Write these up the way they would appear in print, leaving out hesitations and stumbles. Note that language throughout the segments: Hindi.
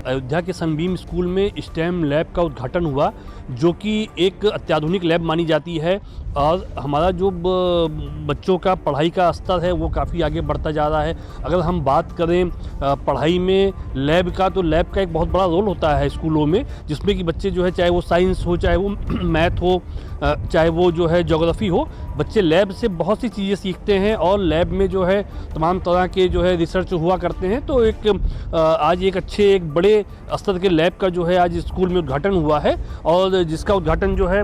अयोध्या के सनबीम स्कूल में स्टेम लैब का उद्घाटन हुआ, जो कि एक अत्याधुनिक लैब मानी जाती है और हमारा जो बच्चों का पढ़ाई का स्तर है वो काफ़ी आगे बढ़ता जा रहा है। अगर हम बात करें पढ़ाई में लैब का, तो लैब का एक बहुत बड़ा रोल होता है स्कूलों में, जिसमें कि बच्चे जो है, चाहे वो साइंस हो, चाहे वो मैथ हो, चाहे वो जो है ज्योग्राफी हो, बच्चे लैब से बहुत सी चीज़ें सीखते हैं और लैब में जो है तमाम तरह के जो है रिसर्च हुआ करते हैं। तो आज एक अच्छे, एक बड़े स्तर के लैब का जो है आज स्कूल में उद्घाटन हुआ है और जिसका उद्घाटन जो है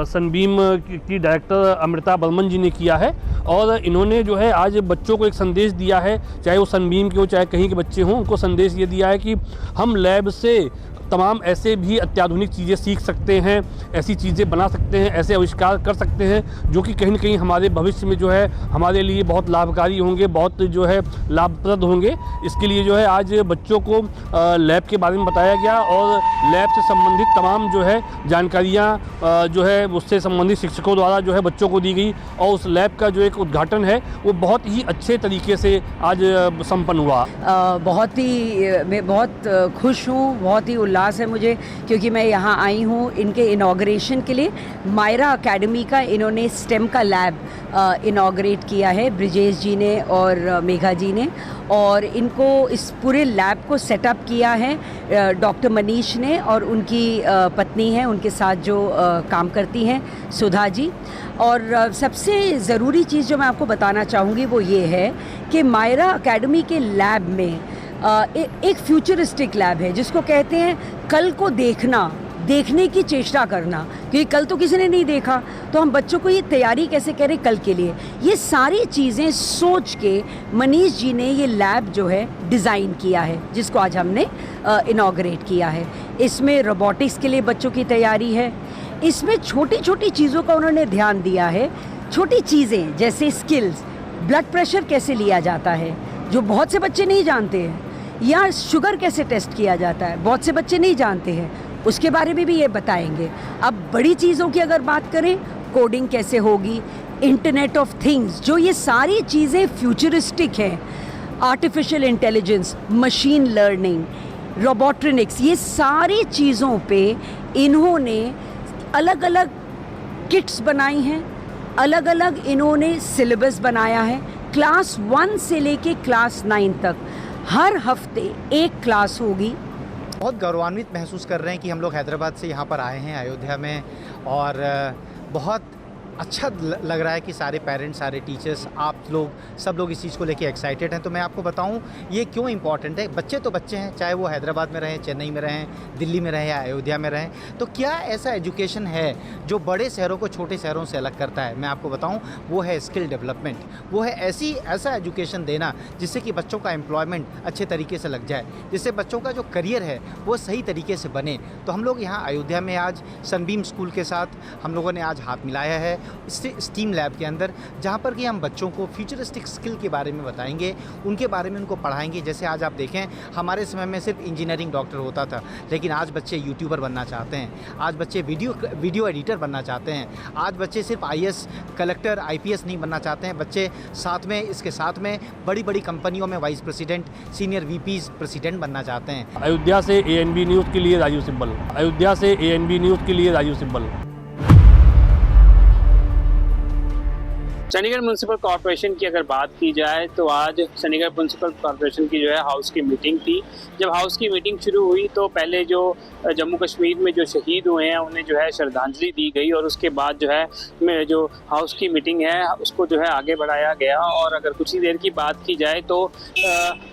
सनबीम की डायरेक्टर अमृता बर्मन जी ने किया है। और इन्होंने जो है आज बच्चों को एक संदेश दिया है, चाहे वो सनबीम के हो चाहे कहीं के बच्चे हों, उनको संदेश ये दिया है कि हम लैब से तमाम ऐसे भी अत्याधुनिक चीज़ें सीख सकते हैं, ऐसी चीज़ें बना सकते हैं, ऐसे आविष्कार कर सकते हैं जो कि कहीं न कहीं हमारे भविष्य में जो है हमारे लिए बहुत लाभकारी होंगे, बहुत जो है लाभप्रद होंगे। इसके लिए जो है आज बच्चों को लैब के बारे में बताया गया और लैब से संबंधित तमाम जो है जानकारियाँ जो है उससे संबंधित शिक्षकों द्वारा जो है बच्चों को दी गई और उस लैब का जो एक उद्घाटन है वो बहुत ही अच्छे तरीके से आज संपन्न हुआ। मैं बहुत खुश हूँ, बहुत ही उल्लास है मुझे, क्योंकि मैं यहाँ आई हूँ इनके इनॉग्रेशन के लिए। मायरा एकेडमी का इन्होंने स्टेम का लैब इनॉग्रेट किया है, ब्रिजेश जी ने और मेघा जी ने, और इनको इस पूरे लैब को सेटअप किया है डॉक्टर मनीष ने और उनकी पत्नी है, उनके साथ जो काम करती हैं सुधा जी। और सबसे ज़रूरी चीज़ जो मैं आपको बताना चाहूँगी वो ये है कि मायरा एकेडमी के लैब में एक फ्यूचरिस्टिक लैब है, जिसको कहते हैं कल को देखने की चेष्टा करना, क्योंकि कल तो किसी ने नहीं देखा, तो हम बच्चों को ये तैयारी कैसे करें कल के लिए। ये सारी चीज़ें सोच के मनीष जी ने ये लैब जो है डिज़ाइन किया है, जिसको आज हमने इनॉग्रेट किया है। इसमें रोबोटिक्स के लिए बच्चों की तैयारी है, इसमें छोटी छोटी चीज़ों का उन्होंने ध्यान दिया है। छोटी चीज़ें जैसे स्किल्स, ब्लड प्रेशर कैसे लिया जाता है जो बहुत से बच्चे नहीं जानते हैं, या शुगर कैसे टेस्ट किया जाता है बहुत से बच्चे नहीं जानते हैं, उसके बारे में भी ये बताएंगे। अब बड़ी चीज़ों की अगर बात करें, कोडिंग कैसे होगी, इंटरनेट ऑफ थिंग्स, जो ये सारी चीज़ें फ्यूचरिस्टिक हैं, आर्टिफिशियल इंटेलिजेंस, मशीन लर्निंग, रोबोट्रिनिक्स, ये सारी चीज़ों पे इन्होंने अलग अलग किट्स बनाई हैं, अलग अलग इन्होंने सिलेबस बनाया है। क्लास 1 से लेके क्लास 9 तक हर हफ्ते एक क्लास होगी। बहुत गौरवान्वित महसूस कर रहे हैं कि हम लोग हैदराबाद से यहाँ पर आए हैं अयोध्या में, और बहुत अच्छा लग रहा है कि सारे पेरेंट्स, सारे टीचर्स, आप लोग, सब लोग इस चीज़ को लेके एक्साइटेड हैं। तो मैं आपको बताऊं ये क्यों इम्पॉर्टेंट है। बच्चे तो बच्चे हैं, चाहे वो हैदराबाद में रहें, चेन्नई में रहें, दिल्ली में रहें या अयोध्या में रहें। तो क्या ऐसा एजुकेशन है जो बड़े शहरों को छोटे शहरों से अलग करता है? मैं आपको बताऊँ, वो है स्किल डेवलपमेंट। वो है ऐसा एजुकेशन देना जिससे कि बच्चों का एम्प्लॉयमेंट अच्छे तरीके से लग जाए, जिससे बच्चों का जो करियर है वो सही तरीके से बने। तो हम लोग यहाँ अयोध्या में आज सनबीम स्कूल के साथ हम लोगों ने आज हाथ मिलाया है स्टीम लैब के अंदर, जहाँ पर कि हम बच्चों को फ्यूचरिस्टिक स्किल के बारे में बताएंगे, उनके बारे में उनको पढ़ाएंगे। जैसे आज आप देखें, हमारे समय में सिर्फ इंजीनियरिंग डॉक्टर होता था, लेकिन आज बच्चे यूट्यूबर बनना चाहते हैं, आज बच्चे वीडियो एडिटर बनना चाहते हैं, आज बच्चे सिर्फ IAS कलेक्टर IPS नहीं बनना चाहते हैं, बच्चे इसके साथ में बड़ी बड़ी कंपनियों में vice president, senior VPs president बनना चाहते हैं। अयोध्या से ANB न्यूज़ के लिए राजीव सिब्बल। अयोध्या से ANB न्यूज़ के लिए राजीव सिब्बल। चंडीगढ़ म्यूनसिपल कॉर्पोरेशन की अगर बात की जाए तो आज चंडीगढ़ म्यूनसिपल कॉर्पोरेशन की जो है हाउस की मीटिंग थी। जब हाउस की मीटिंग शुरू हुई तो पहले जो जम्मू कश्मीर में जो शहीद हुए हैं उन्हें जो है श्रद्धांजलि दी गई, और उसके बाद जो है जो हाउस की मीटिंग है उसको जो है आगे बढ़ाया गया। और अगर कुछ ही देर की बात की जाए तो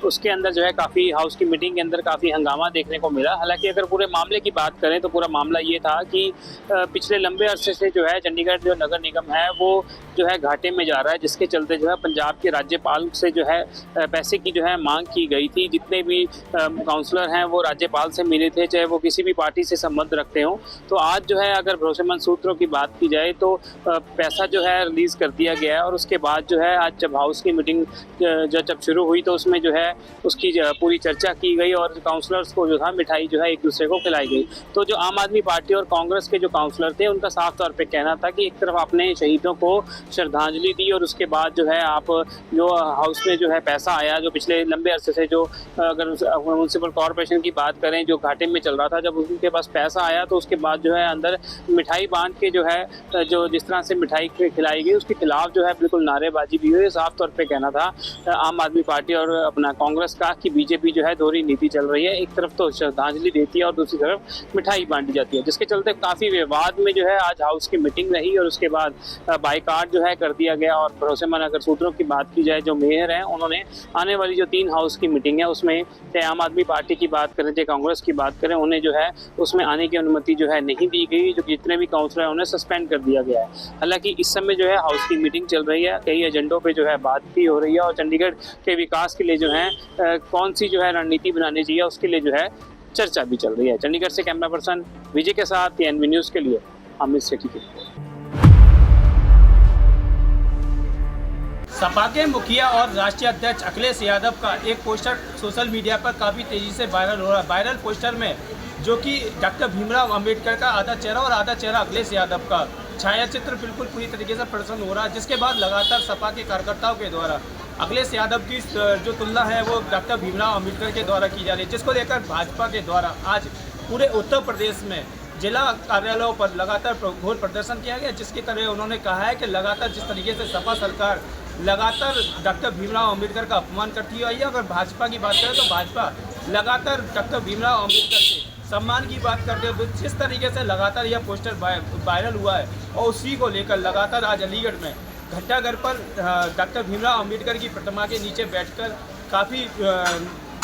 उसके अंदर जो है काफ़ी, हाउस की मीटिंग के अंदर काफ़ी हंगामा देखने को मिला। हालांकि अगर पूरे मामले की बात करें तो पूरा मामला ये था कि पिछले लंबे अरसे से जो है चंडीगढ़ जो नगर निगम है वो जो है घाटे में जा रहा है, जिसके चलते जो है पंजाब के राज्यपाल से जो है पैसे की जो है मांग की गई थी। जितने भी काउंसलर हैं वो राज्यपाल से मिले थे, चाहे वो किसी भी पार्टी से संबंध रखते हों। तो आज जो है अगर भरोसेमंद सूत्रों की बात की जाए तो पैसा जो है रिलीज़ कर दिया गया है, और उसके बाद जो है आज जब हाउस की मीटिंग जब शुरू हुई तो उसमें जो है उसकी पूरी चर्चा की गई और काउंसलर्स को जो था मिठाई जो है एक दूसरे को खिलाई गई। तो जो आम आदमी पार्टी और कांग्रेस के जो काउंसलर थे उनका साफ तौर पर कहना था कि एक तरफ आपने शहीदों को श्रद्धांजलि श्रद्धांजलि दी और उसके बाद जो है आप जो हाउस में जो है पैसा आया, जो पिछले लंबे अरसे से जो अगर म्यूनसिपल कॉरपोरेशन की बात करें जो घाटे में चल रहा था, जब उनके पास पैसा आया तो उसके बाद जो है अंदर मिठाई बांट के जो है जो जिस तरह से मिठाई खिलाई गई उसके खिलाफ जो है बिल्कुल नारेबाजी भी हुई। साफ तौर पे कहना था आम आदमी पार्टी और अपना कांग्रेस का कि बीजेपी जो है दोहरी नीति चल रही है, एक तरफ तो श्रद्धांजलि देती है और दूसरी तरफ मिठाई बांटी जाती है, जिसके चलते काफ़ी विवाद में जो है आज हाउस की मीटिंग रही और उसके बाद बाइकाट जो है कर दिया गया। और भरोसेमंद अगर सूत्रों की बात की जाए, जो मेयर हैं उन्होंने आने वाली जो 3 हाउस की मीटिंग है उसमें चाहे आम आदमी पार्टी की बात करें चाहे कांग्रेस की बात करें, उन्हें जो है उसमें आने की अनुमति जो है नहीं दी गई। जो जितने भी काउंसलर हैं उन्हें सस्पेंड कर दिया गया है। हालांकि इस समय जो है हाउस की मीटिंग चल रही है, कई एजेंडों पे जो है बात भी हो रही है और चंडीगढ़ के विकास के लिए जो है कौन सी जो है रणनीति बनानी चाहिए उसके लिए जो है चर्चा भी चल रही है। चंडीगढ़ से कैमरा पर्सन विजय के साथ एनवी न्यूज़ के लिए अमित सेठी की। सपा के मुखिया और राष्ट्रीय अध्यक्ष अखिलेश यादव का एक पोस्टर सोशल मीडिया पर काफ़ी तेज़ी से वायरल हो रहा है। वायरल पोस्टर में जो कि डॉक्टर भीमराव अंबेडकर का आधा चेहरा और आधा चेहरा अखिलेश यादव का छाया चित्र बिल्कुल पूरी तरीके से प्रदर्शन हो रहा है, जिसके बाद लगातार सपा के कार्यकर्ताओं के द्वारा अखिलेश यादव की जो तुलना है वो डॉक्टर भीमराव अंबेडकर के द्वारा की जा रही है, जिसको लेकर भाजपा के द्वारा आज पूरे उत्तर प्रदेश में जिला कार्यालयों पर लगातार घोर प्रदर्शन किया गया, जिसके तरह उन्होंने कहा है कि लगातार जिस तरीके से सपा सरकार लगातार डॉक्टर भीमराव अंबेडकर का अपमान करती आई है। अगर भाजपा की बात करें तो भाजपा लगातार डॉक्टर भीमराव अंबेडकर के सम्मान की बात करते हुए जिस तरीके से लगातार यह पोस्टर वायरल हुआ है और उसी को लेकर लगातार आज अलीगढ़ में घंटाघर पर डॉक्टर भीमराव अंबेडकर की प्रतिमा के नीचे बैठकर काफ़ी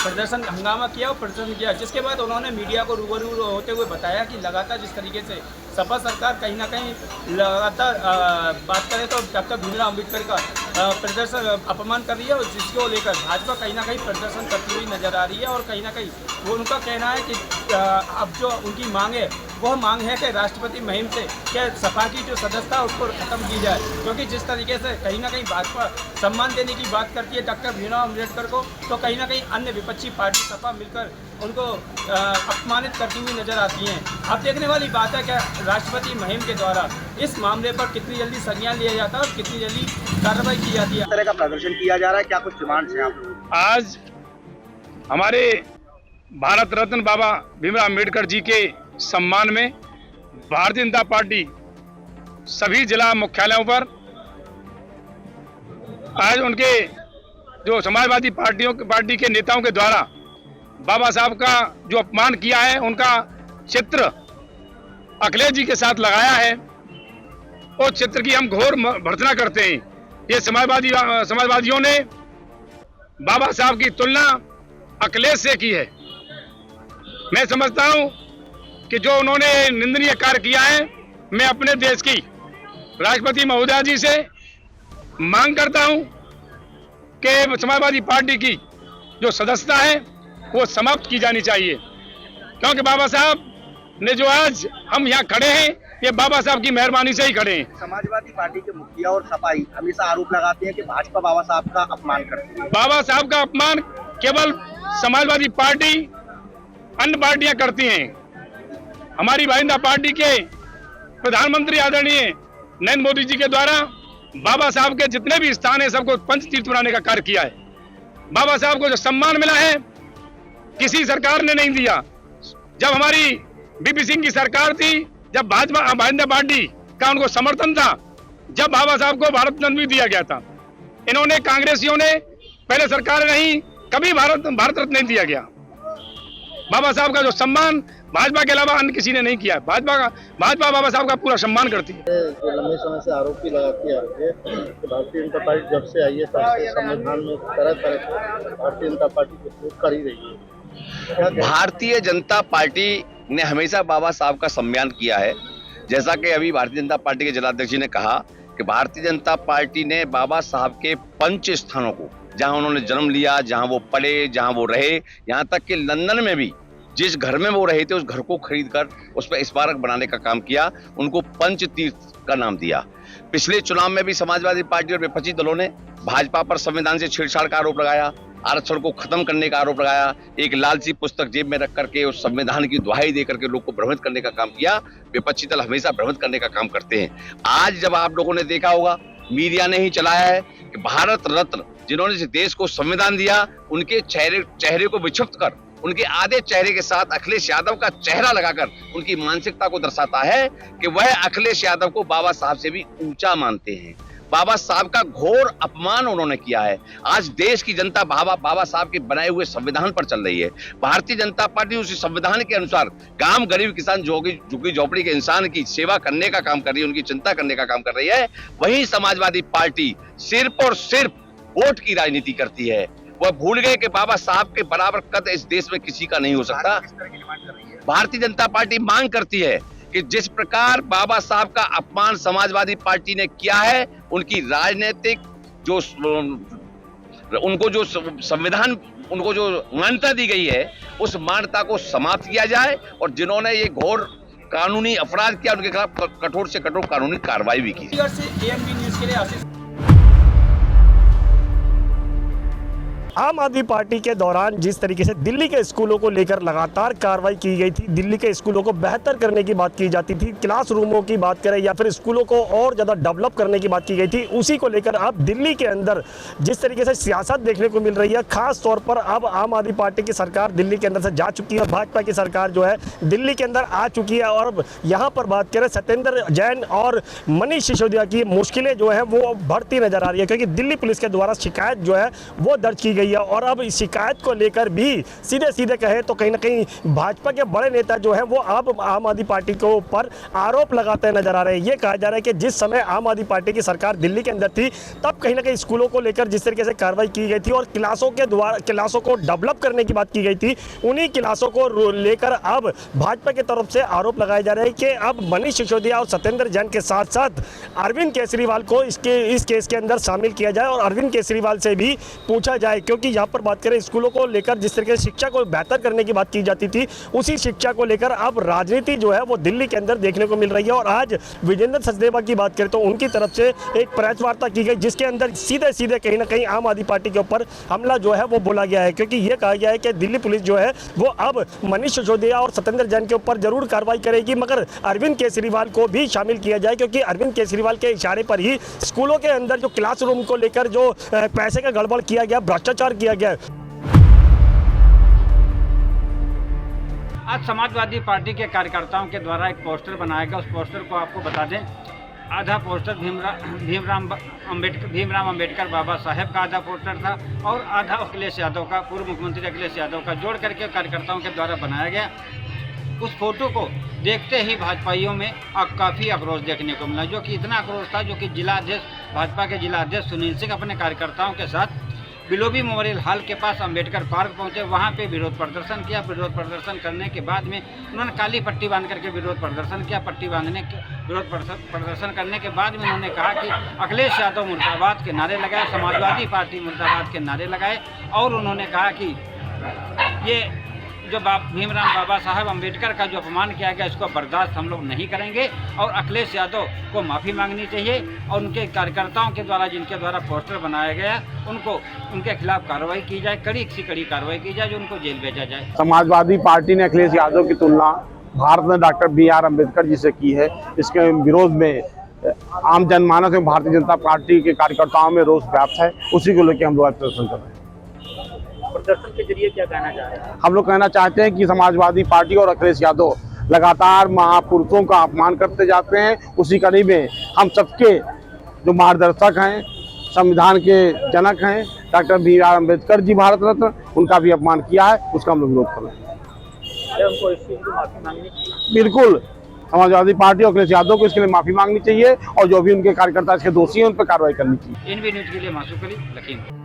प्रदर्शन हंगामा किया और प्रदर्शन किया, जिसके बाद उन्होंने मीडिया को रूबरू होते हुए बताया कि लगातार जिस तरीके से सपा सरकार कहीं ना कहीं लगातार बात करें तो डॉक्टर भीमराव अंबेडकर का प्रदर्शन अपमान कर रही है और जिसको लेकर भाजपा कहीं ना कहीं प्रदर्शन करती हुई नजर आ रही है। और कहीं ना कहीं वो उनका कहना है कि अब जो उनकी मांग है वह मांग है कि राष्ट्रपति मुहिम से क्या सपा की जो सदस्यता है उसको खत्म की जाए, क्योंकि जिस तरीके से कहीं ना कहीं भाजपा सम्मान देने की बात करती है डॉक्टर भीमराव अंबेडकर को, तो कहीं ना कहीं अन्य विपक्षी पार्टी सपा मिलकर उनको अपमानित करती हुई नजर आती हैं। अब देखने वाली बात है कि राष्ट्रपति मुहिम के द्वारा इस मामले पर कितनी जल्दी संज्ञान लिया जाता है और कितनी जल्दी कार्रवाई की जाती है। इस तरह का प्रदर्शन किया जा रहा है, क्या कुछ डिमांड्स हैं आप? आज हमारे भारत रत्न बाबा भीमराव अम्बेडकर जी के सम्मान में भारतीय जनता पार्टी सभी जिला मुख्यालयों पर आज उनके जो समाजवादी पार्टी के नेताओं के द्वारा बाबा साहब का जो अपमान किया है उनका चित्र अखिलेश जी के साथ लगाया है, उस चित्र की हम घोर भर्त्सना करते हैं। ये समाजवादियों ने बाबा साहब की तुलना अखिलेश से की है। मैं समझता हूं कि जो उन्होंने निंदनीय कार्य किया है, मैं अपने देश की राष्ट्रपति महोदया जी से मांग करता हूं कि समाजवादी पार्टी की जो सदस्यता है वो समाप्त की जानी चाहिए, क्योंकि बाबा साहब ने जो आज हम यहाँ खड़े हैं ये बाबा साहब की मेहरबानी से ही खड़े हैं। समाजवादी पार्टी के मुखिया और सपाई हमेशा आरोप लगाते हैं कि भाजपा बाबा साहब का अपमान करती है। बाबा साहब का अपमान केवल समाजवादी पार्टी अन्य पार्टियां करती हैं। हमारी भारतीय जनता पार्टी के प्रधानमंत्री आदरणीय नरेंद्र मोदी जी के द्वारा बाबा साहब के जितने भी स्थान है सबको पंच तीर्थ बनाने का कार्य किया है। बाबा साहब को जो सम्मान मिला है किसी सरकार ने नहीं दिया। जब हमारी बीपी सिंह की सरकार थी, जब भाजपा भारतीय जनता पार्टी का उनको समर्थन था, जब बाबा साहब को भारत रत्न भी दिया गया था। इन्होंने कांग्रेसियों ने पहले सरकार नहीं कभी भारत रत्न नहीं दिया गया। बाबा साहब का जो सम्मान भाजपा के अलावा अन्य किसी ने नहीं किया। भाजपा बाबा साहब का पूरा सम्मान करती है। जो लंबे समय से आरोप भी लगाती आ रही है कि भारतीय जनता पार्टी जब से आई है तब से संविधान में तरह तरह भारतीय जनता पार्टी को प्रयोग कर ही रही है। भारतीय जनता पार्टी ने हमेशा बाबा साहब का सम्मान किया है। जैसा कि अभी भारतीय जनता पार्टी के जिलाध्यक्ष जी ने कहा कि भारतीय जनता पार्टी ने बाबा साहब के पंच स्थानों को, जहां उन्होंने जन्म लिया, जहां वो पढ़े, जहां वो रहे, यहाँ तक कि लंदन में भी जिस घर में वो रहे थे उस घर को खरीद कर उस पर स्मारक बनाने का काम किया, उनको पंच तीर्थ का नाम दिया। पिछले चुनाव में भी समाजवादी पार्टी और विपक्षी दलों ने भाजपा पर संविधान से छेड़छाड़ का आरोप लगाया, आरक्षण को खत्म करने का आरोप लगाया, एक लालची पुस्तक जेब में रख करके उस संविधान की दुहाई दे करके लोग को भ्रमित करने का काम किया। विपक्षी दल हमेशा भ्रमित करने का काम करते हैं। आज जब आप लोगों ने देखा होगा मीडिया ने ही चलाया है कि भारत रत्न जिन्होंने इस देश को संविधान दिया, उनके चेहरे को विक्षिप्त कर उनके आधे चेहरे के साथ अखिलेश यादव का चेहरा लगाकर उनकी मानसिकता को दर्शाता है कि वह अखिलेश यादव को बाबा साहब से भी ऊंचा मानते हैं। बाबा साहब का घोर अपमान उन्होंने किया है। आज देश की जनता बाबा साहब के बनाए हुए संविधान पर चल रही है। भारतीय जनता पार्टी उसी संविधान के अनुसार गांव गरीब किसान झुग्गी झोपड़ी के इंसान की सेवा करने का काम कर रही है, उनकी चिंता करने का काम कर रही है। वही समाजवादी पार्टी सिर्फ और सिर्फ वोट की राजनीति करती है। वह भूल गए कि बाबा साहब के बराबर कद इस देश में किसी का नहीं हो सकता। भारतीय जनता पार्टी मांग करती है कि जिस प्रकार बाबा साहब का अपमान समाजवादी पार्टी ने किया है, उनकी राजनीतिक जो उनको जो संविधान उनको जो मान्यता दी गई है, उस मान्यता को समाप्त किया जाए और जिन्होंने ये घोर कानूनी अपराध किया उनके खिलाफ कठोर से कठोर कानूनी कार्रवाई भी की। न्यूज़ के लिए आशीष। आम आदमी पार्टी के दौरान जिस तरीके से दिल्ली के स्कूलों को लेकर लगातार कार्रवाई की गई थी, दिल्ली के स्कूलों को बेहतर करने की बात की जाती थी, क्लासरूमों की बात करें या फिर स्कूलों को और ज़्यादा डेवलप करने की बात की गई थी, उसी को लेकर अब दिल्ली के अंदर जिस तरीके से सियासत देखने को मिल रही है, खास तौर पर अब आम आदमी पार्टी की सरकार दिल्ली के अंदर से जा चुकी है, भाजपा की सरकार जो है दिल्ली के अंदर आ चुकी है। और अब यहाँ पर बात करें सत्येंद्र जैन और मनीष सिसोदिया की मुश्किलें जो है वो बढ़ती नजर आ रही है, क्योंकि दिल्ली पुलिस के द्वारा शिकायत जो है वो दर्ज की गई है। और अब इस शिकायत को लेकर भी सीधे कहे तो कहीं ना कहीं भाजपा के बड़े नेता जो है वो अब आम आदमी पार्टी के ऊपर आरोप लगाते नजर आ रहे हैं। ये कहा जा रहा है कि जिस समय आम आदमी पार्टी की सरकार दिल्ली के अंदर थी, तब कहीं ना कहीं स्कूलों को लेकर जिस तरीके से कार्रवाई की गई थी और क्लासों को डेवलप करने की बात की गई थी, उन्हीं क्लासों को लेकर अब भाजपा की तरफ से आरोप लगाए जा रहे हैं कि अब मनीष सिसोदिया और सत्येंद्र जैन के साथ साथ अरविंद केजरीवाल को इस केस के अंदर शामिल किया जाए और अरविंद केजरीवाल से भी पूछा जाए, क्योंकि यहाँ पर बात करें स्कूलों को लेकर जिस तरीके से शिक्षा को बेहतर करने की बात की जाती थी, उसी शिक्षा को लेकर अब राजनीति जो है वो दिल्ली के अंदर देखने को मिल रही है। और आज विजेंद्र सचदेवा की बात करें तो उनकी तरफ से एक प्रेस वार्ता की गई, जिसके अंदर सीधे कहीं ना कहीं आम आदमी पार्टी के ऊपर हमला जो है वो बोला गया है, क्योंकि ये कहा गया है कि दिल्ली पुलिस जो है वो अब मनीष सिसोदिया और सत्येंद्र जैन के ऊपर जरूर कार्रवाई करेगी, मगर अरविंद केजरीवाल को भी शामिल किया जाए, क्योंकि अरविंद केजरीवाल के इशारे पर ही स्कूलों के अंदर जो क्लासरूम को लेकर जो पैसे का गड़बड़ किया गया, भ्रष्टाचार किया गया। आज समाजवादी पार्टी के कार्यकर्ताओं के द्वारा एक पोस्टर बनाया गया। उस पोस्टर को आपको बता दें, आधा पोस्टर भीमराव अंबेडकर बाबा साहेब का आधा पोस्टर था और आधा अखिलेश यादव का, पूर्व मुख्यमंत्री अखिलेश यादव का जोड़ करके कार्यकर्ताओं के द्वारा बनाया गया। उस फोटो को देखते ही भाजपाइयों में काफ़ी आक्रोश देखने को मिला, जो कि इतना आक्रोश था जो कि भाजपा के जिला अध्यक्ष सुनील सिंह अपने कार्यकर्ताओं के साथ बिलोबी मेमोरियल हॉल के पास अंबेडकर पार्क पहुंचे, वहां पे विरोध प्रदर्शन किया। विरोध प्रदर्शन करने के बाद में उन्होंने काली पट्टी बांध करके विरोध प्रदर्शन किया। विरोध प्रदर्शन करने के बाद में उन्होंने कहा कि अखिलेश यादव मुर्दाबाद के नारे लगाए, समाजवादी पार्टी मुर्दाबाद के नारे लगाए और उन्होंने कहा कि ये जो भीमराव बाबा साहब अंबेडकर का जो अपमान किया गया, इसको बर्दाश्त हम लोग नहीं करेंगे और अखिलेश यादव को माफ़ी मांगनी चाहिए और उनके कार्यकर्ताओं के द्वारा जिनके द्वारा पोस्टर बनाया गया उनके खिलाफ कार्रवाई की जाए, कड़ी से कड़ी कार्रवाई की जाए, जो उनको जेल भेजा जाए। समाजवादी पार्टी ने अखिलेश यादव की तुलना भारत में डॉक्टर BR अम्बेडकर जी से की है। इसके विरोध में आम जनमानस एवं भारतीय जनता पार्टी के कार्यकर्ताओं में रोष व्याप्त है, उसी को लेकर हम लोग आज प्रदर्शन कर रहे हैं। प्रदर्शन के जरिए क्या कहना चाह रहे हैं? हम लोग कहना चाहते हैं कि समाजवादी पार्टी और अखिलेश यादव लगातार महापुरुषों का अपमान करते जाते हैं। उसी कड़ी में हम सबके जो मार्गदर्शक हैं, संविधान के जनक हैं, डॉक्टर BR अम्बेडकर जी भारत रत्न, उनका भी अपमान किया है, उसका हम लोग विरोध कर रहे हैं। उनको इस चीज की माफी मांगनी चाहिए। बिल्कुल, समाजवादी पार्टी और अखिलेश यादव को इसके लिए माफी मांगनी चाहिए और जो भी उनके कार्यकर्ता इसके दोषी हैं उन पर कार्रवाई करनी चाहिए। NV न्यूज के लिए मासूक अली, लखीमपुर।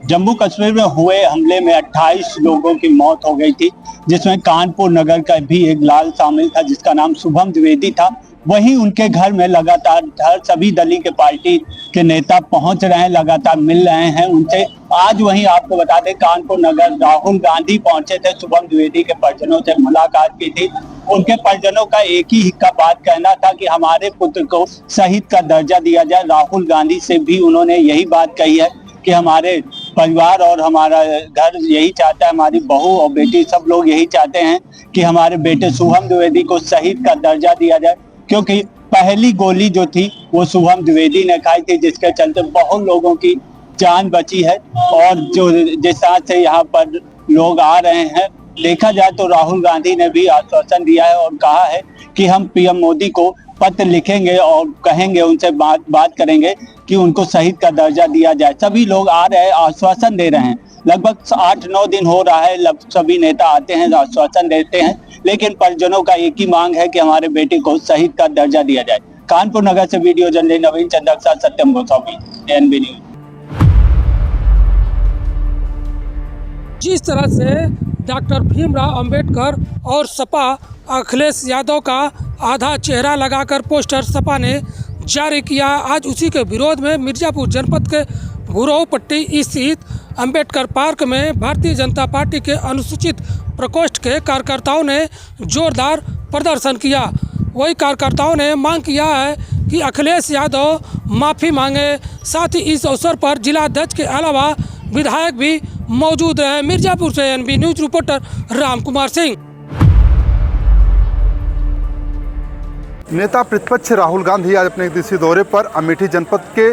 जम्मू कश्मीर में हुए हमले में 28 लोगों की मौत हो गई थी, जिसमें कानपुर नगर का भी एक लाल शामिल था जिसका नाम शुभम द्विवेदी था। वहीं उनके घर में लगातार सभी दलीय के पार्टी के नेता पहुंच रहे हैं, लगातार मिल रहे हैं उनसे। आज वहीं आपको बता दें, कानपुर नगर राहुल गांधी पहुंचे थे, शुभम द्विवेदी के परिजनों से मुलाकात की थी। उनके परिजनों का एक ही बात कहना था कि हमारे पुत्र को शहीद का दर्जा दिया जाए। राहुल गांधी से भी उन्होंने यही बात कही है कि हमारे परिवार और हमारा घर यही चाहता है, हमारी बहू और बेटी सब लोग यही चाहते हैं कि हमारे बेटे शुभम द्विवेदी को शहीद का दर्जा दिया जाए, क्योंकि पहली गोली जो थी वो शुभम द्विवेदी ने खाई थी, जिसके चलते बहुत लोगों की जान बची है। और जो जिस तरह से यहाँ पर लोग आ रहे हैं, देखा जाए तो राहुल गांधी ने भी आश्वासन दिया है और कहा है कि हम पीएम मोदी को पत्र लिखेंगे और कहेंगे, उनसे बात करेंगे कि उनको शहीद का दर्जा दिया जाए। सभी लोग आ रहे हैं, आश्वासन दे रहे हैं। लगभग 8-9 दिन हो रहा है, सभी नेता आते हैं, आश्वासन देते हैं, लेकिन परिजनों का एक ही मांग है कि हमारे बेटे को शहीद का दर्जा दिया जाए। कानपुर नगर से वीडियो जर्नलिस्ट नवीन चंद्र के साथ सत्यम गोस्वामी, एएनबी न्यूज। जिस तरह से डॉक्टर भीमराव अंबेडकर और सपा अखिलेश यादव का आधा चेहरा लगाकर पोस्टर सपा ने जारी किया, आज उसी के विरोध में मिर्जापुर जनपद के भूरव पट्टी स्थित अंबेडकर पार्क में भारतीय जनता पार्टी के अनुसूचित प्रकोष्ठ के कार्यकर्ताओं ने जोरदार प्रदर्शन किया। वही कार्यकर्ताओं ने मांग किया है कि अखिलेश यादव माफ़ी मांगे। साथ ही इस अवसर पर जिलाध्यक्ष के अलावा विधायक भी मौजूद रहे। मिर्जापुर से ANB news reporter Ram Kumar Singh. नेता प्रतिपक्ष राहुल गांधी आज अपने एक दिवसीय दौरे पर अमेठी जनपद के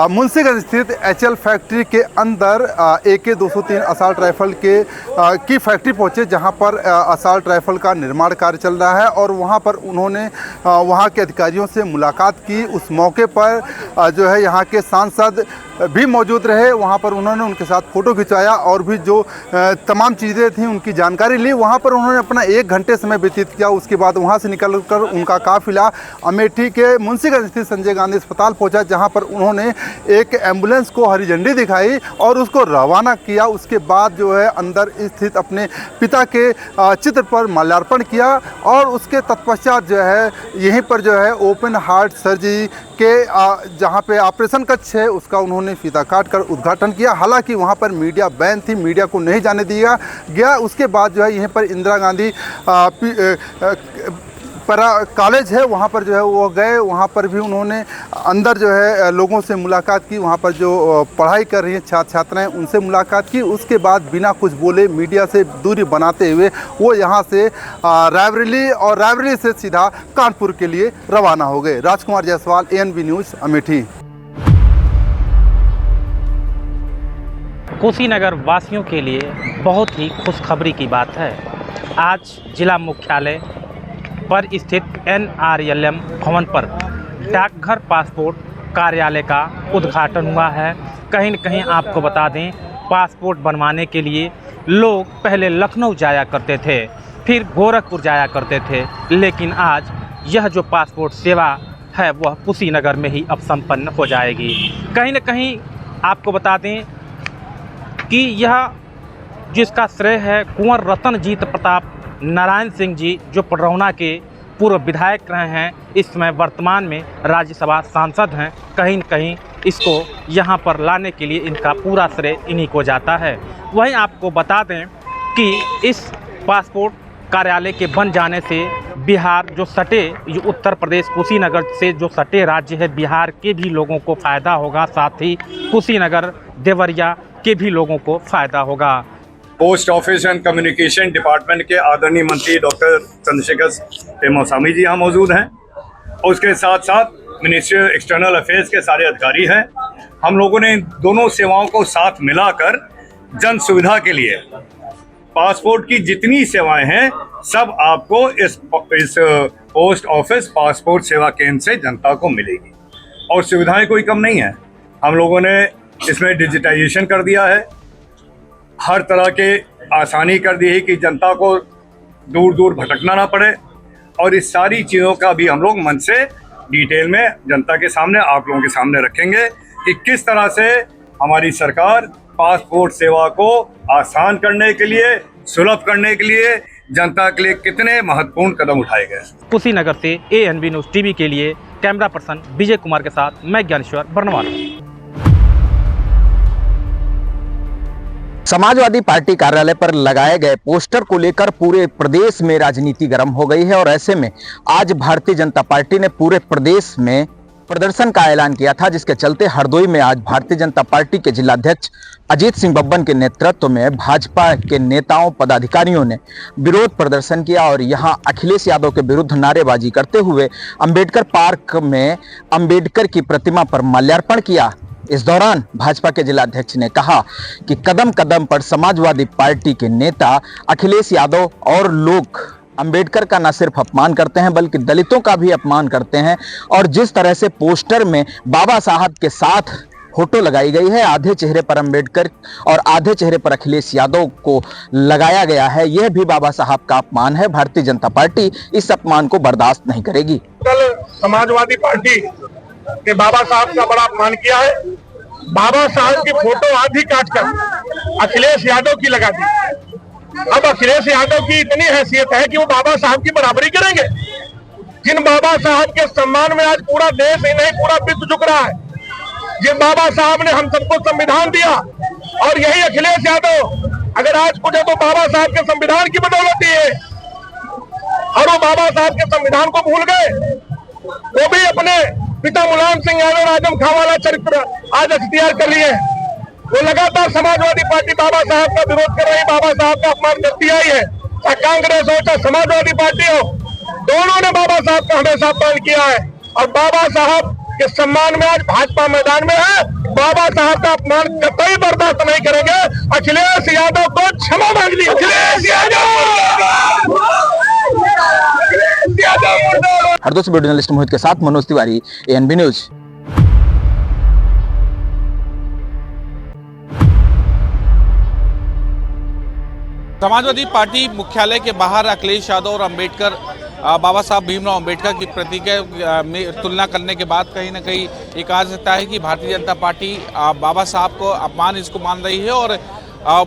मुंशीगंज स्थित एचएल फैक्ट्री के अंदर AK-203 असॉल्ट राइफल की फैक्ट्री पहुंचे, जहां पर असॉल्ट राइफल का निर्माण कार्य चल रहा है। और वहां पर उन्होंने वहां के अधिकारियों से मुलाकात की। उस मौके पर जो है यहां के सांसद भी मौजूद रहे। वहां पर उन्होंने उनके साथ फ़ोटो खिंचवाया और भी जो तमाम चीज़ें थी उनकी जानकारी ली। वहां पर उन्होंने अपना 1 घंटे समय व्यतीत किया। उसके बाद वहां से निकलकर उनका काफिला अमेठी के मुंशीगंज स्थित संजय गांधी अस्पताल पहुंचा, जहां पर उन्होंने एक एम्बुलेंस को हरी झंडी दिखाई और उसको रवाना किया। उसके बाद जो है अंदर स्थित अपने पिता के चित्र पर माल्यार्पण किया और उसके तत्पश्चात जो है यहीं पर जो है ओपन हार्ट सर्जरी के जहां पे ऑपरेशन कक्ष है उसका उन्होंने फीता काट कर उद्घाटन किया। हालांकि वहां पर मीडिया बैन थी, मीडिया को नहीं जाने दिया गया। उसके बाद जो है यहीं पर इंदिरा गांधी कॉलेज है, वहाँ पर जो है वो गए। वहाँ पर भी उन्होंने अंदर जो है लोगों से मुलाकात की। वहाँ पर जो पढ़ाई कर रही हैं छात्र छात्राएं उनसे मुलाकात की। उसके बाद बिना कुछ बोले मीडिया से दूरी बनाते हुए वो यहाँ से रायबरेली और रायबरेली से सीधा कानपुर के लिए रवाना हो गए। राजकुमार जायसवाल, एएनबी न्यूज़, अमेठी। कुशीनगर वासियों के लिए बहुत ही खुशखबरी की बात है। आज जिला मुख्यालय पर स्थित NRLM भवन पर डाकघर पासपोर्ट कार्यालय का उद्घाटन हुआ है। कहीं न कहीं आपको बता दें, पासपोर्ट बनवाने के लिए लोग पहले लखनऊ जाया करते थे, फिर गोरखपुर जाया करते थे, लेकिन आज यह जो पासपोर्ट सेवा है वह कुशीनगर में ही अब संपन्न हो जाएगी। कहीं न कहीं आपको बता दें कि यह जिसका श्रेय है कुंवर रतनजीत प्रताप नारायण सिंह जी, जो पडरौना के पूर्व विधायक रहे हैं, इस समय वर्तमान में राज्यसभा सांसद हैं। कहीं न कहीं इसको यहाँ पर लाने के लिए इनका पूरा श्रेय इन्हीं को जाता है। वहीं आपको बता दें कि इस पासपोर्ट कार्यालय के बन जाने से बिहार जो सटे, जो उत्तर प्रदेश कुशीनगर से जो सटे राज्य है, बिहार के भी लोगों को फ़ायदा होगा, साथ ही कुशीनगर देवरिया के भी लोगों को फ़ायदा होगा। Post office and communication department के आदरणीय मंत्री डॉक्टर चंद्रशेखर पेमास्वामी जी यहाँ मौजूद हैं और उसके साथ साथ मिनिस्ट्री एक्सटर्नल अफेयर्स के सारे अधिकारी हैं। हम लोगों ने दोनों सेवाओं को साथ मिलाकर जन सुविधा के लिए पासपोर्ट की जितनी सेवाएं हैं सब आपको इस पोस्ट ऑफिस पासपोर्ट सेवा केंद्र से जनता को मिलेगी और सुविधाएं कोई कम नहीं है। हम लोगों ने इसमें डिजिटाइजेशन कर दिया है, हर तरह के आसानी कर दी है कि जनता को दूर दूर भटकना ना पड़े और इस सारी चीज़ों का भी हम लोग मन से डिटेल में जनता के सामने, आप लोगों के सामने रखेंगे कि किस तरह से हमारी सरकार पासपोर्ट सेवा को आसान करने के लिए, सुलभ करने के लिए जनता के लिए कितने महत्वपूर्ण कदम उठाए गए। कुशीनगर से एएनबी न्यूज़ टीवी के लिए कैमरा पर्सन विजय कुमार के साथ मैं ज्ञानेश्वर बर्नवाल। समाजवादी पार्टी कार्यालय पर लगाए गए पोस्टर को लेकर पूरे प्रदेश में राजनीति गर्म हो गई है और ऐसे में आज भारतीय जनता पार्टी ने पूरे प्रदेश में प्रदर्शन का ऐलान किया था, जिसके चलते हरदोई में आज भारतीय जनता पार्टी के जिलाध्यक्ष अजीत सिंह बब्बन के नेतृत्व में भाजपा के नेताओं पदाधिकारियों ने विरोध प्रदर्शन किया और यहां अखिलेश यादव के विरुद्ध नारेबाजी करते हुए अंबेडकर पार्क में अंबेडकर की प्रतिमा पर माल्यार्पण किया। इस दौरान भाजपा के जिलाध्यक्ष ने कहा कि कदम कदम पर समाजवादी पार्टी के नेता अखिलेश यादव और लोग अंबेडकर का न सिर्फ अपमान करते हैं बल्कि दलितों का भी अपमान करते हैं। और जिस तरह से पोस्टर में बाबा साहब के साथ फोटो लगाई गई है, आधे चेहरे पर अंबेडकर और आधे चेहरे पर अखिलेश यादव को लगाया गया है, यह भी बाबा साहब का अपमान है। भारतीय जनता पार्टी इस अपमान को बर्दाश्त नहीं करेगी। कल समाजवादी पार्टी के बाबा साहब का बड़ा अपमान किया है। बाबा साहब की फोटो आधी काटकर अखिलेश यादव की लगा दी। अब अखिलेश यादव की इतनी हैसियत है कि वो बाबा साहब की बराबरी करेंगे। जिन बाबा साहब के सम्मान में आज पूरा देश ही नहीं पूरा विश्व झुक रहा है, जिन बाबा साहब ने हम सबको संविधान दिया, और यही अखिलेश यादव अगर आज कुछ है तो बाबा साहब के संविधान की बदौलत ही है। और वो बाबा साहब के संविधान को भूल गए, वो भी अपने पिता मुलायम सिंह यादव आजम खां वाला चरित्र आज अख्तियार कर लिए। वो लगातार समाजवादी पार्टी बाबा साहब का विरोध कर रही, बाबा साहब का अपमान करती आई है। चाहे कांग्रेस हो चाहे समाजवादी पार्टी हो, दोनों ने बाबा साहब का हमेशा अपमान किया है। और बाबा साहब के सम्मान में आज भाजपा मैदान में है। बाबा साहब का अपमान कतई बर्दाश्त नहीं करेंगे। अखिलेश यादव को क्षमा मांग ली। अखिलेश यादव। हरदोई से वीडियो जर्नलिस्ट मोहित के साथ Manoj Tiwari, ANB news. Samajwadi party मुख्यालय के बाहर अखिलेश यादव और अंबेडकर बाबा साहब भीमराव अंबेडकर की प्रतिक्रिया में तुलना करने के बाद कहीं ना कहीं ये कहा जाता है कि भारतीय जनता पार्टी बाबा साहब को अपमान इसको मान रही है और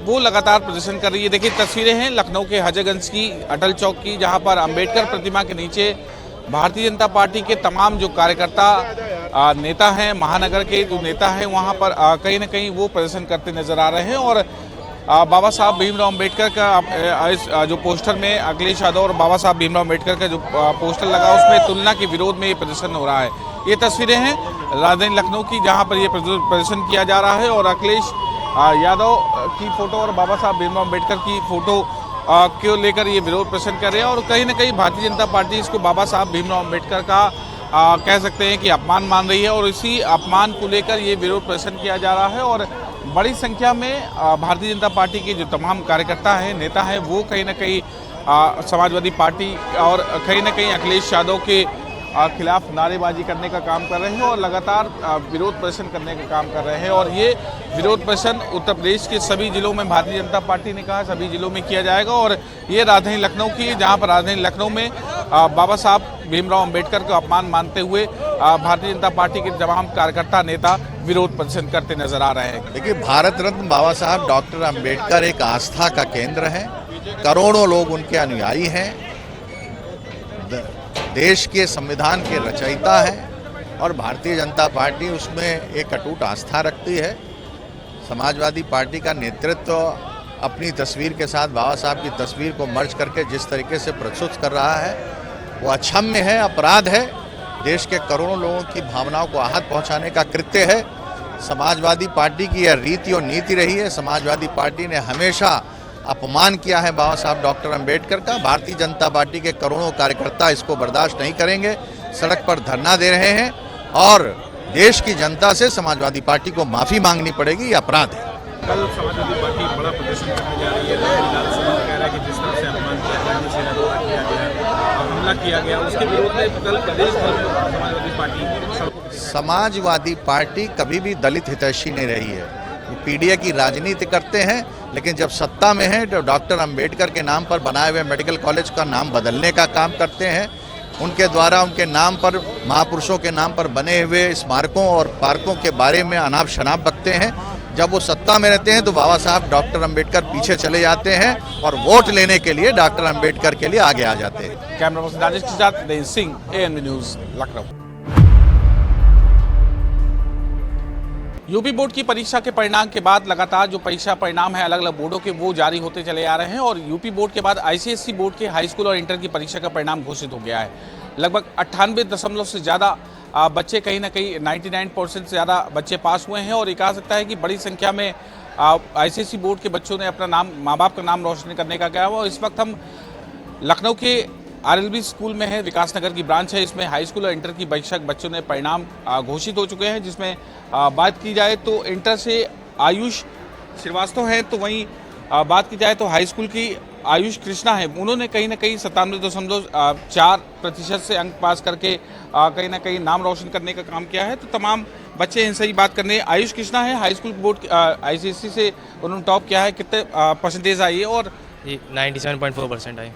वो लगातार प्रदर्शन कर रही है। देखिए तस्वीरें हैं लखनऊ के हजरगंज की, अटल चौक की, जहां पर अंबेडकर प्रतिमा के नीचे भारतीय जनता पार्टी के तमाम जो कार्यकर्ता नेता हैं, महानगर के जो नेता हैं, वहां पर कहीं ना कहीं वो प्रदर्शन करते नजर आ रहे हैं। और बाबा साहब भीमराव अंबेडकर का जो पोस्टर में अखिलेश यादव और बाबा साहब भीमराव अंबेडकर का जो पोस्टर लगा उसमें तुलना के विरोध में ये प्रदर्शन हो रहा है। ये तस्वीरें हैं राजधानी लखनऊ की, जहां पर ये प्रदर्शन किया जा रहा है और अखिलेश यादव की फोटो और बाबा साहब भीमराव अंबेडकर की फोटो को लेकर ये विरोध प्रदर्शन कर रहे हैं। और कहीं ना कहीं भारतीय जनता पार्टी इसको बाबा साहब भीमराव अंबेडकर का कह सकते हैं कि अपमान मान रही है और इसी अपमान को लेकर ये विरोध प्रदर्शन किया जा रहा है। और बड़ी संख्या में भारतीय जनता पार्टी के जो तमाम कार्यकर्ता हैं, नेता हैं, वो कहीं ना कहीं समाजवादी पार्टी और कहीं ना कहीं अखिलेश यादव के खिलाफ नारेबाजी करने का काम कर रहे हैं और लगातार विरोध प्रदर्शन करने का काम कर रहे हैं। और ये विरोध प्रदर्शन उत्तर प्रदेश के सभी जिलों में भारतीय जनता पार्टी ने कहा सभी जिलों में किया जाएगा। और ये राजधानी लखनऊ की, जहां पर राजधानी लखनऊ में बाबा साहब भीमराव अंबेडकर को अपमान मानते हुए भारतीय जनता पार्टी के तमाम कार्यकर्ता नेता विरोध प्रदर्शन करते नजर आ रहे हैं। देखिए, भारत रत्न बाबा साहब डॉक्टर अंबेडकर एक आस्था का केंद्र है। करोड़ों लोग उनके अनुयायी हैं। देश के संविधान के रचयिता हैं और भारतीय जनता पार्टी उसमें एक अटूट आस्था रखती है। समाजवादी पार्टी का नेतृत्व अपनी तस्वीर के साथ बाबा साहब की तस्वीर को मर्ज करके जिस तरीके से प्रस्तुत कर रहा है वो अक्षम्य है, अपराध है। देश के करोड़ों लोगों की भावनाओं को आहत पहुंचाने का कृत्य है। समाजवादी पार्टी की यह रीति और नीति रही है। समाजवादी पार्टी ने हमेशा अपमान किया है बाबा साहब डॉक्टर अंबेडकर का। भारतीय जनता पार्टी के करोड़ों कार्यकर्ता इसको बर्दाश्त नहीं करेंगे, सड़क पर धरना दे रहे हैं और देश की जनता से समाजवादी पार्टी को माफ़ी मांगनी पड़ेगी, यह अपराध है। कल समाजवादी पार्टी बड़ा प्रदर्शन करने जा रही है। कह रहा है कि जिस तरह से अपमान किया गया, हमला किया गया, उसके विरोध में कल प्रदेश भर में समाजवादी पार्टी कभी भी दलित हितैषी नहीं रही है। वो पीडीए की राजनीति करते हैं, लेकिन जब सत्ता में है तो डॉक्टर अंबेडकर के नाम पर बनाए हुए मेडिकल कॉलेज का नाम बदलने का काम करते हैं। उनके द्वारा उनके नाम पर, महापुरुषों के नाम पर बने हुए स्मारकों और पार्कों के बारे में अनाप शनाप बकते हैं। जब वो सत्ता में रहते हैं तो बाबा साहब डॉक्टर अंबेडकर पीछे चले जाते हैं और वोट लेने के लिए डॉक्टर अंबेडकर के लिए आगे आ जाते हैं। कैमरा पर्सन राजेश के साथ देन Singh, ANB news, Lucknow. UP board की परीक्षा के परिणाम के बाद लगातार जो परीक्षा परिणाम है अलग अलग बोर्डों के वो जारी होते चले आ रहे हैं और यूपी बोर्ड के बाद ICSE बोर्ड के हाई स्कूल और इंटर की परीक्षा का परिणाम घोषित हो गया है। लगभग 98 दशमलव से ज़्यादा बच्चे कहीं ना कहीं 99% से ज़्यादा बच्चे पास हुए हैं और ये कहा सकता है कि बड़ी संख्या में ICSE बोर्ड के बच्चों ने अपना नाम, माँ बाप का नाम रोशन करने का किया हुआ। इस वक्त हम लखनऊ के RLB स्कूल में है, विकासनगर की ब्रांच है। इसमें हाई स्कूल और इंटर की परीक्षा बच्चों ने परिणाम घोषित हो चुके हैं, जिसमें बात की जाए तो इंटर से आयुष श्रीवास्तव हैं, तो वहीं बात की जाए तो हाई स्कूल की आयुष कृष्णा है। उन्होंने कहीं ना कहीं 97.4% से अंक पास करके कहीं ना कहीं नाम रोशन करने का काम किया है। तो तमाम बच्चे इनसे ही बात करने। आयुष कृष्णा है, हाई स्कूल बोर्ड ICSE से उन्होंने टॉप किया है। कितने परसेंटेज आई है? और 97.4% आई।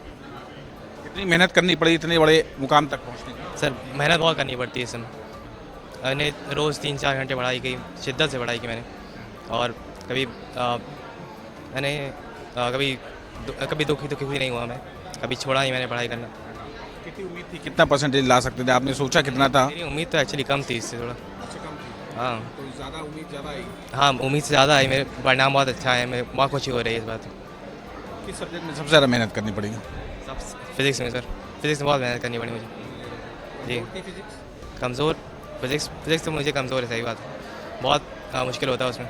कितनी मेहनत करनी पड़ी इतने बड़े मुकाम तक पहुँचने की? सर मेहनत बहुत करनी पड़ती है इसमें। मैंने रोज़ 3-4 घंटे पढ़ाई की, शिद्दत से पढ़ाई की मैंने। और कभी मैंने कभी दुखी नहीं हुआ मैं, कभी छोड़ा नहीं मैंने पढ़ाई करना। कितनी उम्मीद थी, कितना परसेंटेज ला सकते थे? आपने सोचा कितना था? मेरी उम्मीद तो एक्चुअली कम थी, इससे थोड़ा। अच्छा, कम थी। हाँ, तो ज़्यादा उम्मीद ज़्यादा आई? हाँ, उम्मीद से ज़्यादा आई। मेरे परिणाम बहुत अच्छा है, मैं बहुत खुशी हो रही है इस बात। किस सब्जेक्ट में सबसे ज़्यादा मेहनत करनी पड़ी? फिजिक्स में सर, फिजिक्स में बहुत मेहनत करनी पड़ी मुझे जी। कमज़ोर फिजिक्स तो मुझे कमज़ोर है, सही बात है। बहुत मुश्किल होता है उसमें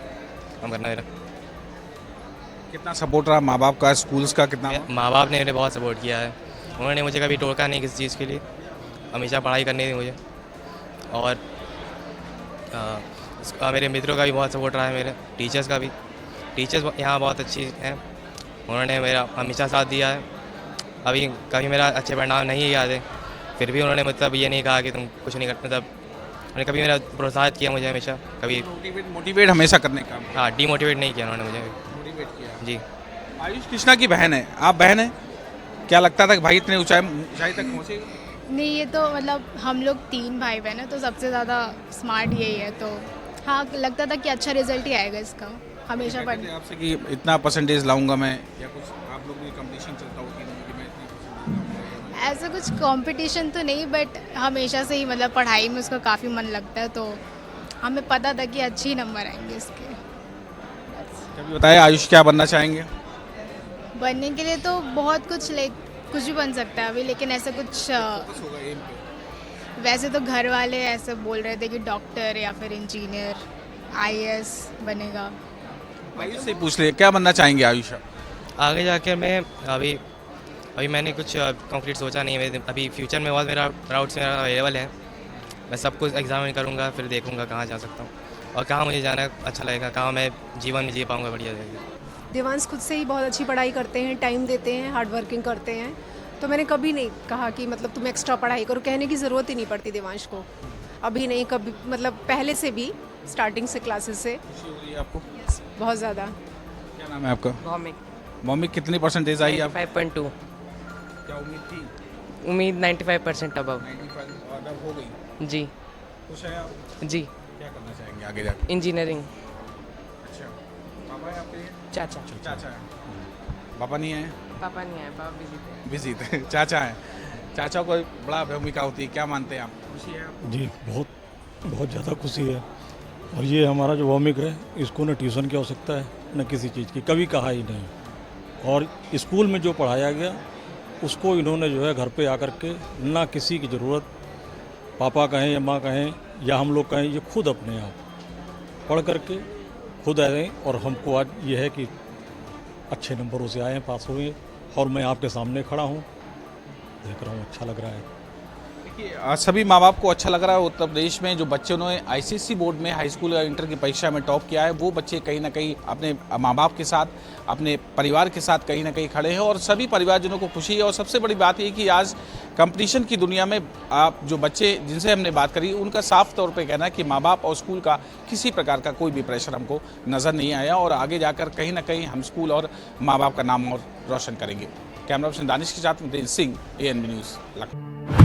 काम करना मेरा। कितना सपोर्ट रहा माँ बाप का, स्कूल्स का? कितना? माँ बाप ने मुझे बहुत सपोर्ट किया है। उन्होंने मुझे कभी टोका नहीं किसी चीज़ के लिए, हमेशा पढ़ाई करनी थी मुझे। और मेरे मित्रों का भी बहुत सपोर्ट रहा है, मेरे टीचर्स का भी। टीचर्स यहाँ बहुत अच्छी हैं, उन्होंने मेरा हमेशा साथ दिया है। अभी कभी मेरा अच्छे परिणाम नहीं याद है, फिर भी उन्होंने मतलब ये नहीं कहा कि तुम कुछ नहीं करते, मतलब उन्होंने कभी मेरा प्रोत्साहित किया मुझे हमेशा। कभी मोटिवेट हमेशा करने का। हाँ, डीमोटिवेट नहीं किया उन्होंने मुझे। मोटिवेट किया जी। आयुष कृष्णा की बहन है, आप बहन है, क्या लगता था कि भाई इतने ऊंचाई तक पहुँचेगा? नहीं, ये तो मतलब हम लोग 3 भाई बहन हैं, तो सबसे ज़्यादा स्मार्ट यही है। तो हाँ, लगता था कि अच्छा रिजल्ट ही आएगा इसका। हमेशा पढ़ आपसे कि इतना परसेंटेज लाऊंगा मैं, या कुछ आप लोग में कंपटीशन चलता हो कि मैं इतना परसेंटेज? ऐसा कुछ कंपटीशन तो नहीं, बट हमेशा से ही मतलब पढ़ाई में उसका काफ़ी मन लगता है, तो हमें पता था कि अच्छे नंबर आएंगे इसके। कभी बताइए आयुष क्या बनना चाहेंगे? बनने के लिए तो बहुत कुछ कुछ भी बन सकता है अभी, लेकिन ऐसा कुछ वैसे तो घर वाले ऐसे बोल रहे थे कि डॉक्टर या फिर इंजीनियर, IAS बनेगा। आयुष से पूछ ले, क्या बनना चाहेंगे आयुष? आगे जाकर मैं अभी मैंने कुछ कंक्रीट सोचा नहीं है। अभी फ्यूचर में बहुत मेरा राउट्स मेरा अवेलेबल है। मैं सब कुछ एग्जामिन करूँगा, फिर देखूँगा कहाँ जा सकता हूँ और कहाँ मुझे जाना अच्छा लगेगा, कहाँ मैं जीवन में जी पाऊँगा बढ़िया जाएगा। देवांश खुद से ही बहुत अच्छी पढ़ाई करते हैं, टाइम देते हैं, हार्ड वर्किंग करते हैं। तो मैंने कभी नहीं कहा कि मतलब तुम एक्स्ट्रा पढ़ाई करो, कहने की ज़रूरत ही नहीं पड़ती देवांश को। अभी नहीं, कभी मतलब पहले से भी, स्टार्टिंग से क्लासेस से। आपको बहुत ज़्यादा। क्या नाम है आपका? मौमिक। कितनी परसेंटेज आई? 95.2। क्या उम्मीद थी? उम्मीद 95% अबव। 95 अबव हो गई जी। खुश हैं आप? जी। क्या करना चाहेंगे आगे जाकर? इंजीनियरिंग। अच्छा, पापा है आपके? चाचा है। पापा नहीं है? पापा नहीं है, पापा बिजी थे। चाचा है। चाचा को बड़ा भूमिका होती है, क्या मानते हैं आप? खुशी है आपको? जी, बहुत ज़्यादा खुशी है। और ये हमारा जो वॉमिक है, इसको न ट्यूशन की आवश्यकता है न किसी चीज़ की, कभी कहा ही नहीं। और स्कूल में जो पढ़ाया गया उसको इन्होंने जो है घर पे आकर के ना किसी की ज़रूरत, पापा कहें या माँ कहें या हम लोग कहें, ये खुद अपने आप पढ़ करके खुद आए। और हमको आज ये है कि अच्छे नंबरों से आए हैं, पास हुए, और मैं आपके सामने खड़ा हूँ, देख रहा हूँ, अच्छा लग रहा है। देखिए, सभी माँ बाप को अच्छा लग रहा है। उत्तर प्रदेश में जो बच्चों ने ICSE बोर्ड में हाई स्कूल या इंटर की परीक्षा में टॉप किया है, वो बच्चे कहीं ना कहीं अपने माँ बाप के साथ, अपने परिवार के साथ कहीं ना कहीं खड़े हैं और सभी परिवारजनों को खुशी है। और सबसे बड़ी बात ये कि आज कंपटीशन की दुनिया में आप जो बच्चे जिनसे हमने बात करी, उनका साफ तौर पे कहना है कि माँ बाप और स्कूल का किसी प्रकार का कोई भी प्रेशर हमको नज़र नहीं आया और आगे जाकर कहीं ना कहीं हम स्कूल और माँ बाप का नाम और रोशन करेंगे। कैमरा पर्सन दानिश के साथ में सिंह, ANB न्यूज़, लखनऊ।